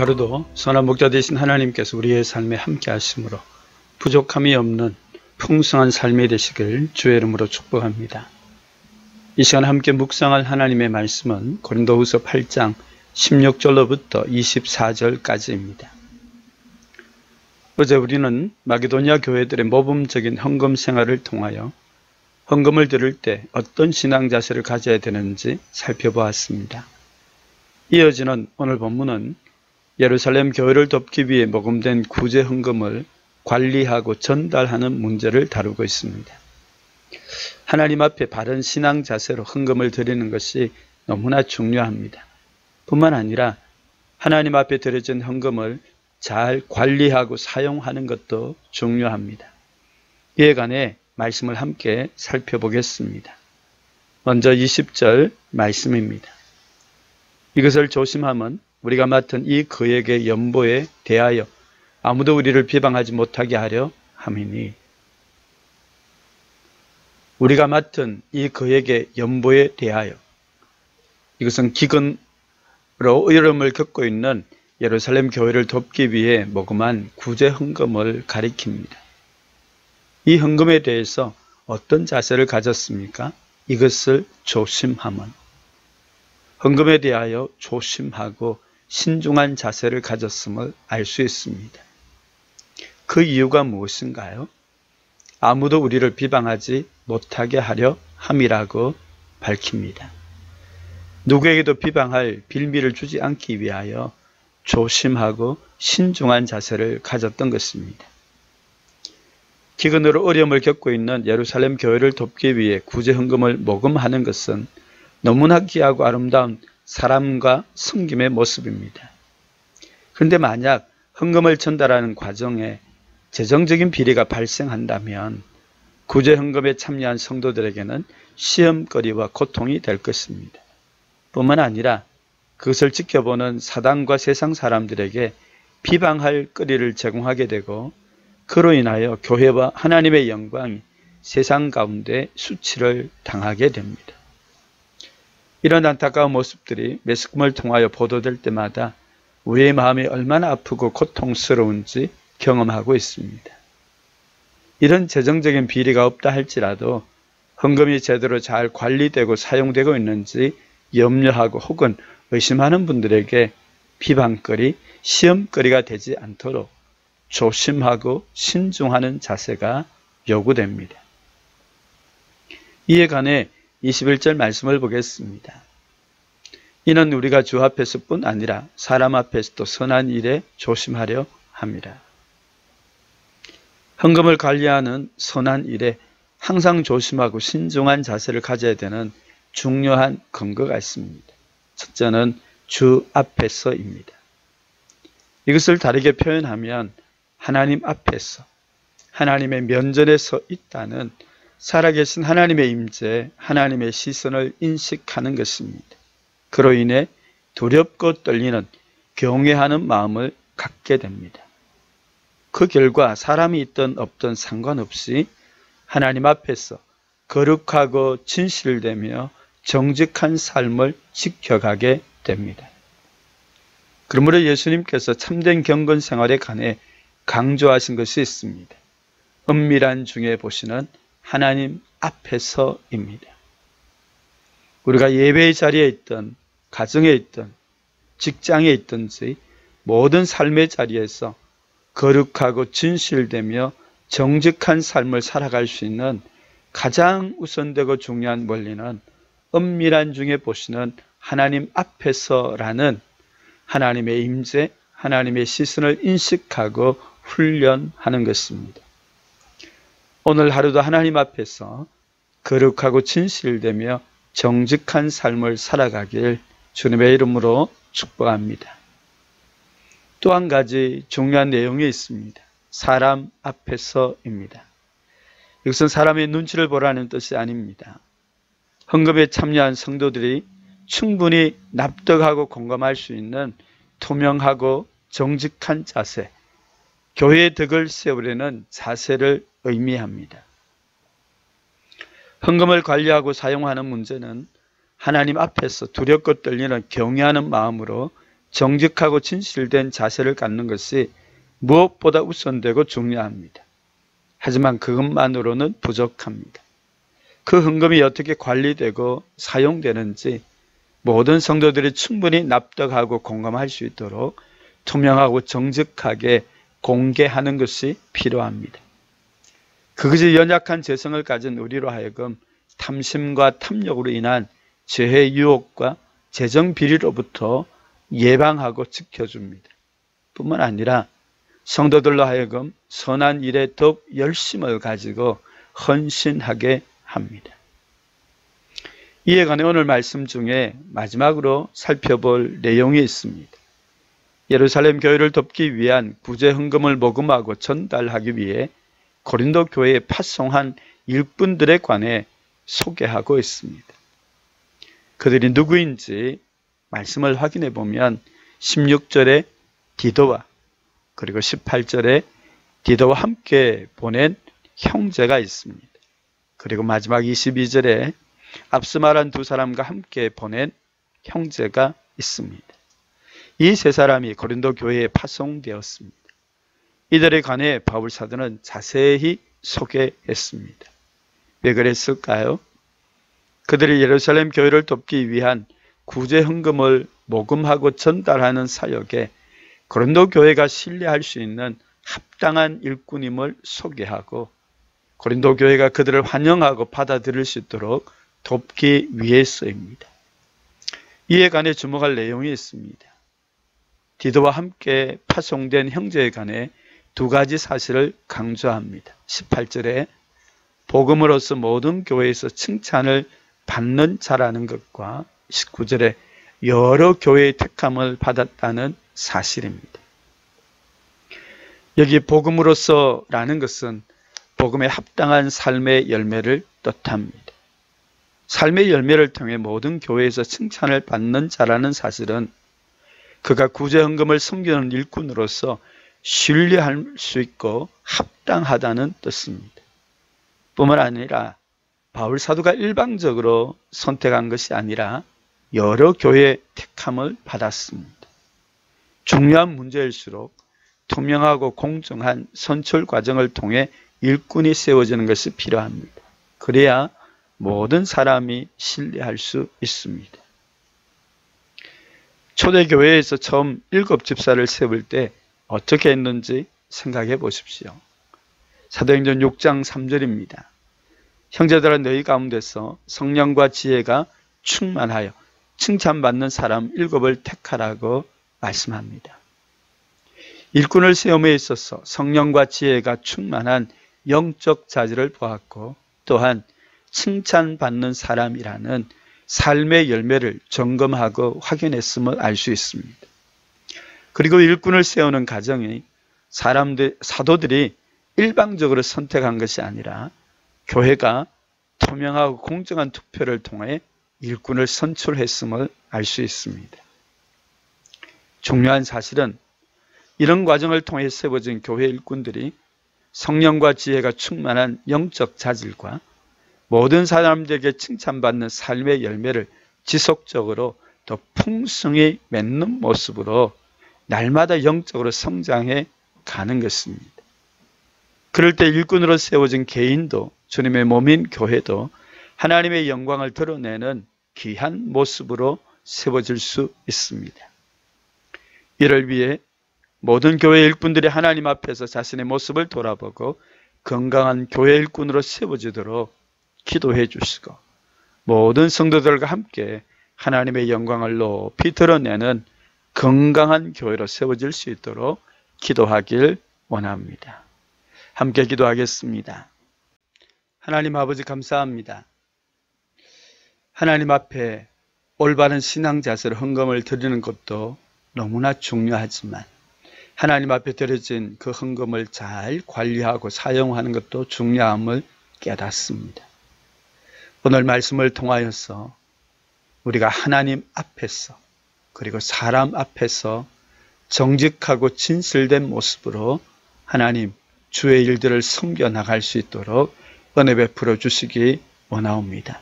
하루도 선한 목자 되신 하나님께서 우리의 삶에 함께 하심으로 부족함이 없는 풍성한 삶이 되시길 주의 이름으로 축복합니다. 이 시간 함께 묵상할 하나님의 말씀은 고린도후서 8장 16절로부터 24절까지입니다. 어제 우리는 마게도니아 교회들의 모범적인 헌금 생활을 통하여 헌금을 드릴 때 어떤 신앙 자세를 가져야 되는지 살펴보았습니다. 이어지는 오늘 본문은 예루살렘 교회를 돕기 위해 모금된 구제 헌금을 관리하고 전달하는 문제를 다루고 있습니다. 하나님 앞에 바른 신앙 자세로 헌금을 드리는 것이 너무나 중요합니다. 뿐만 아니라 하나님 앞에 드려진 헌금을 잘 관리하고 사용하는 것도 중요합니다. 이에 관해 말씀을 함께 살펴보겠습니다. 먼저 20절 말씀입니다. 이것을 조심함은 우리가 맡은 이 그에게 연보에 대하여 아무도 우리를 비방하지 못하게 하려 함이니, 우리가 맡은 이 그에게 연보에 대하여, 이것은 기근으로 어려움을 겪고 있는 예루살렘 교회를 돕기 위해 모금한 구제 헌금을 가리킵니다. 이 헌금에 대해서 어떤 자세를 가졌습니까? 이것을 조심함은, 헌금에 대하여 조심하고 신중한 자세를 가졌음을 알 수 있습니다. 그 이유가 무엇인가요? 아무도 우리를 비방하지 못하게 하려 함이라고 밝힙니다. 누구에게도 비방할 빌미를 주지 않기 위하여 조심하고 신중한 자세를 가졌던 것입니다. 기근으로 어려움을 겪고 있는 예루살렘 교회를 돕기 위해 구제 헌금을 모금하는 것은 너무나 귀하고 아름다운 사람과 섬김의 모습입니다. 그런데 만약 헌금을 전달하는 과정에 재정적인 비리가 발생한다면 구제 헌금에 참여한 성도들에게는 시험거리와 고통이 될 것입니다. 뿐만 아니라 그것을 지켜보는 사단과 세상 사람들에게 비방할 거리를 제공하게 되고, 그로 인하여 교회와 하나님의 영광이 세상 가운데 수치를 당하게 됩니다. 이런 안타까운 모습들이 매스컴을 통하여 보도될 때마다 우리의 마음이 얼마나 아프고 고통스러운지 경험하고 있습니다. 이런 재정적인 비리가 없다 할지라도 헌금이 제대로 잘 관리되고 사용되고 있는지 염려하고 혹은 의심하는 분들에게 비방거리, 시험거리가 되지 않도록 조심하고 신중하는 자세가 요구됩니다. 이에 관해 21절 말씀을 보겠습니다. 이는 우리가 주 앞에서뿐 아니라 사람 앞에서도 선한 일에 조심하려 함이라. 헌금을 관리하는 선한 일에 항상 조심하고 신중한 자세를 가져야 되는 중요한 근거가 있습니다. 첫째는 주 앞에서입니다. 이것을 다르게 표현하면 하나님 앞에서, 하나님의 면전에 서 있다는 살아계신 하나님의 임재, 하나님의 시선을 인식하는 것입니다. 그로 인해 두렵고 떨리는 경외하는 마음을 갖게 됩니다. 그 결과 사람이 있든 없든 상관없이 하나님 앞에서 거룩하고 진실되며 정직한 삶을 지켜가게 됩니다. 그러므로 예수님께서 참된 경건 생활에 관해 강조하신 것이 있습니다. 은밀한 중에 보시는 하나님 앞에서입니다. 우리가 예배의 자리에 있든 가정에 있든 직장에 있든지 모든 삶의 자리에서 거룩하고 진실되며 정직한 삶을 살아갈 수 있는 가장 우선되고 중요한 원리는 은밀한 중에 보시는 하나님 앞에서라는 하나님의 임재, 하나님의 시선을 인식하고 훈련하는 것입니다. 오늘 하루도 하나님 앞에서 거룩하고 진실되며 정직한 삶을 살아가길 주님의 이름으로 축복합니다. 또 한 가지 중요한 내용이 있습니다. 사람 앞에서입니다. 이것은 사람의 눈치를 보라는 뜻이 아닙니다. 헌금에 참여한 성도들이 충분히 납득하고 공감할 수 있는 투명하고 정직한 자세, 교회의 덕을 세우려는 자세를 의미합니다. 헌금을 관리하고 사용하는 문제는 하나님 앞에서 두렵고 떨리는 경외하는 마음으로 정직하고 진실된 자세를 갖는 것이 무엇보다 우선되고 중요합니다. 하지만 그것만으로는 부족합니다. 그 헌금이 어떻게 관리되고 사용되는지 모든 성도들이 충분히 납득하고 공감할 수 있도록 투명하고 정직하게 공개하는 것이 필요합니다. 그것이 연약한 재성을 가진 우리로 하여금 탐심과 탐욕으로 인한 죄의 유혹과 재정 비리로부터 예방하고 지켜줍니다. 뿐만 아니라 성도들로 하여금 선한 일에 더욱 열심을 가지고 헌신하게 합니다. 이에 관해 오늘 말씀 중에 마지막으로 살펴볼 내용이 있습니다. 예루살렘 교회를 돕기 위한 구제 헌금을 모금하고 전달하기 위해 고린도 교회에 파송한 일꾼들에 관해 소개하고 있습니다. 그들이 누구인지 말씀을 확인해 보면 16절에 디도와 그리고 18절에 디도와 함께 보낸 형제가 있습니다. 그리고 마지막 22절에 앞서 말한 두 사람과 함께 보낸 형제가 있습니다. 이 세 사람이 고린도 교회에 파송되었습니다. 이들에 관해 바울 사도는 자세히 소개했습니다. 왜 그랬을까요? 그들이 예루살렘 교회를 돕기 위한 구제 헌금을 모금하고 전달하는 사역에 고린도 교회가 신뢰할 수 있는 합당한 일꾼임을 소개하고 고린도 교회가 그들을 환영하고 받아들일 수 있도록 돕기 위해서입니다. 이에 관해 주목할 내용이 있습니다. 디도와 함께 파송된 형제에 관해 두 가지 사실을 강조합니다. 18절에 복음으로서 모든 교회에서 칭찬을 받는 자라는 것과 19절에 여러 교회의 택함을 받았다는 사실입니다. 여기 복음으로서라는 것은 복음에 합당한 삶의 열매를 뜻합니다. 삶의 열매를 통해 모든 교회에서 칭찬을 받는 자라는 사실은 그가 구제 헌금을 섬기는 일꾼으로서 신뢰할 수 있고 합당하다는 뜻입니다. 뿐만 아니라 바울 사도가 일방적으로 선택한 것이 아니라 여러 교회의 택함을 받았습니다. 중요한 문제일수록 투명하고 공정한 선출 과정을 통해 일꾼이 세워지는 것이 필요합니다. 그래야 모든 사람이 신뢰할 수 있습니다. 초대교회에서 처음 7집사를 세울 때 어떻게 했는지 생각해 보십시오. 사도행전 6장 3절입니다. 형제들아 너희 가운데서 성령과 지혜가 충만하여 칭찬받는 사람 7을 택하라고 말씀합니다. 일꾼을 세움에 있어서 성령과 지혜가 충만한 영적 자질을 보았고 또한 칭찬받는 사람이라는 삶의 열매를 점검하고 확인했음을 알 수 있습니다. 그리고 일꾼을 세우는 과정이 사도들이 일방적으로 선택한 것이 아니라 교회가 투명하고 공정한 투표를 통해 일꾼을 선출했음을 알 수 있습니다. 중요한 사실은 이런 과정을 통해 세워진 교회 일꾼들이 성령과 지혜가 충만한 영적 자질과 모든 사람들에게 칭찬받는 삶의 열매를 지속적으로 더 풍성히 맺는 모습으로 날마다 영적으로 성장해 가는 것입니다. 그럴 때 일꾼으로 세워진 개인도 주님의 몸인 교회도 하나님의 영광을 드러내는 귀한 모습으로 세워질 수 있습니다. 이를 위해 모든 교회 일꾼들이 하나님 앞에서 자신의 모습을 돌아보고 건강한 교회 일꾼으로 세워지도록 기도해 주시고 모든 성도들과 함께 하나님의 영광을 높이 드러내는 건강한 교회로 세워질 수 있도록 기도하길 원합니다. 함께 기도하겠습니다. 하나님 아버지 감사합니다. 하나님 앞에 올바른 신앙 자세로 헌금을 드리는 것도 너무나 중요하지만 하나님 앞에 드려진 그 헌금을 잘 관리하고 사용하는 것도 중요함을 깨닫습니다. 오늘 말씀을 통하여서 우리가 하나님 앞에서 그리고 사람 앞에서 정직하고 진실된 모습으로 하나님 주의 일들을 섬겨 나갈 수 있도록 은혜 베풀어 주시기 원하옵니다.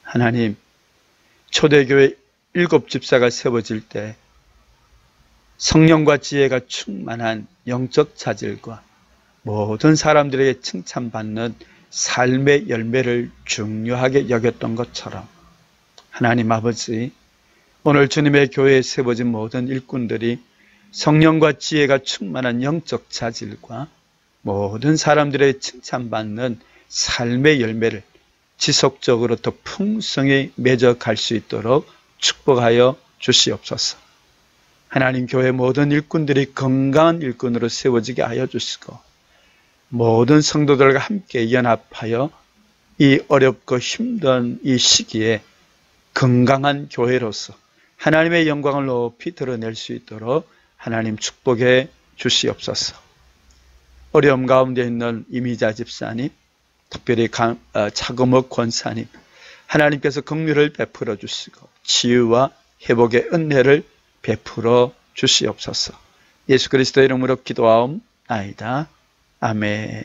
하나님 초대교회 7집사가 세워질 때 성령과 지혜가 충만한 영적 자질과 모든 사람들에게 칭찬받는 삶의 열매를 중요하게 여겼던 것처럼 하나님 아버지, 오늘 주님의 교회에 세워진 모든 일꾼들이 성령과 지혜가 충만한 영적 자질과 모든 사람들의 칭찬받는 삶의 열매를 지속적으로 더 풍성히 맺어갈 수 있도록 축복하여 주시옵소서. 하나님 교회 모든 일꾼들이 건강한 일꾼으로 세워지게 하여 주시고 모든 성도들과 함께 연합하여 이 어렵고 힘든 이 시기에 건강한 교회로서 하나님의 영광을 높이 드러낼 수 있도록 하나님 축복해 주시옵소서. 어려움 가운데 있는 이미자 집사님, 특별히 차금옥 권사님, 하나님께서 긍휼을 베풀어 주시고 치유와 회복의 은혜를 베풀어 주시옵소서. 예수 그리스도의 이름으로 기도하옵나이다. 아멘.